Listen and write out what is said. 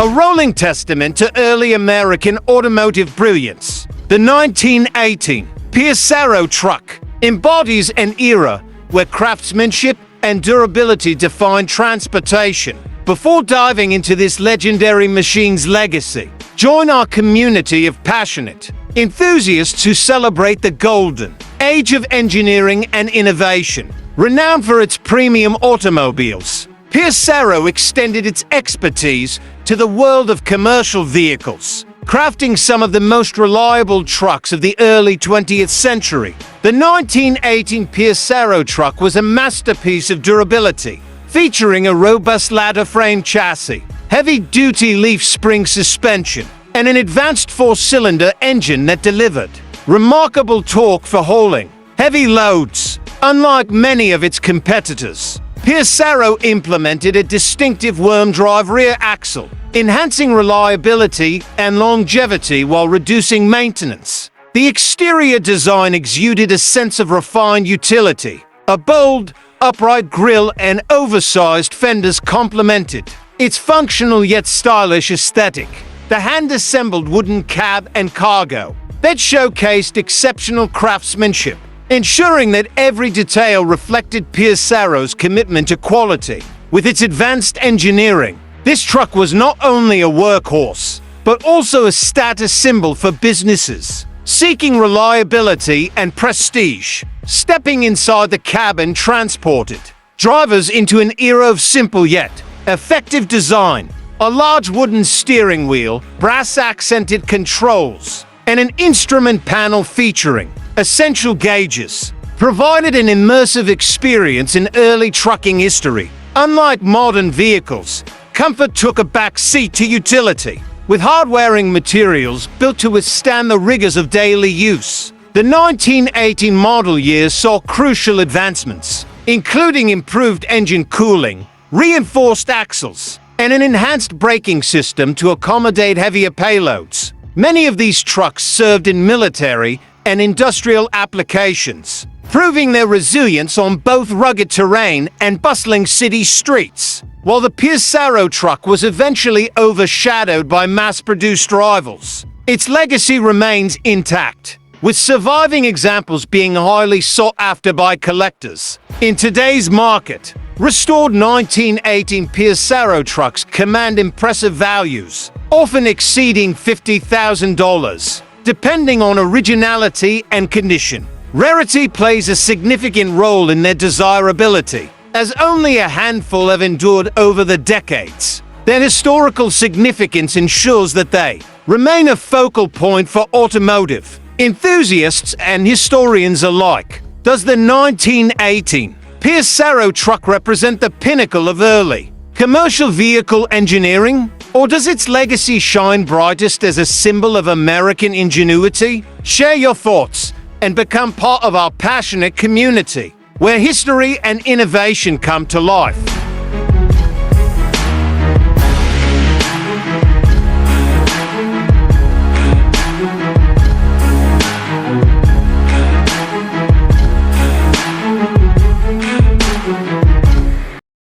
a rolling testament to early American automotive brilliance. The 1918 Pierce-Arrow truck embodies an era where craftsmanship and durability defined transportation. Before diving into this legendary machine's legacy, join our community of passionate enthusiasts who celebrate the golden age of engineering and innovation. Renowned for its premium automobiles, Pierce-Arrow extended its expertise to the world of commercial vehicles, crafting some of the most reliable trucks of the early 20th century. The 1918 Pierce-Arrow truck was a masterpiece of durability, featuring a robust ladder frame chassis, heavy-duty leaf spring suspension, and an advanced four-cylinder engine that delivered remarkable torque for hauling heavy loads. Unlike many of its competitors, Pierce-Arrow implemented a distinctive worm-drive rear axle, enhancing reliability and longevity while reducing maintenance. The exterior design exuded a sense of refined utility. A bold, upright grille and oversized fenders complemented its functional yet stylish aesthetic. The hand-assembled wooden cab and cargo bed showcased exceptional craftsmanship, ensuring that every detail reflected Pierce-Arrow's commitment to quality. With its advanced engineering, this truck was not only a workhorse, but also a status symbol for businesses seeking reliability and prestige. Stepping inside the cabin transported drivers into an era of simple yet effective design. A large wooden steering wheel, brass-accented controls, and an instrument panel featuring essential gauges provided an immersive experience in early trucking history. Unlike modern vehicles, comfort took a back seat to utility, with hard-wearing materials built to withstand the rigors of daily use. The 1918 model year saw crucial advancements, including improved engine cooling, reinforced axles, and an enhanced braking system to accommodate heavier payloads. Many of these trucks served in military and industrial applications, proving their resilience on both rugged terrain and bustling city streets. While the Pierce-Arrow truck was eventually overshadowed by mass-produced rivals, its legacy remains intact, with surviving examples being highly sought after by collectors. In today's market, restored 1918 Pierce-Arrow trucks command impressive values, often exceeding $50,000, depending on originality and condition. Rarity plays a significant role in their desirability, as only a handful have endured over the decades. Their historical significance ensures that they remain a focal point for automotive enthusiasts and historians alike. Does the 1918 Pierce-Arrow truck represent the pinnacle of early commercial vehicle engineering? Or does its legacy shine brightest as a symbol of American ingenuity? Share your thoughts and become part of our passionate community, where history and innovation come to life.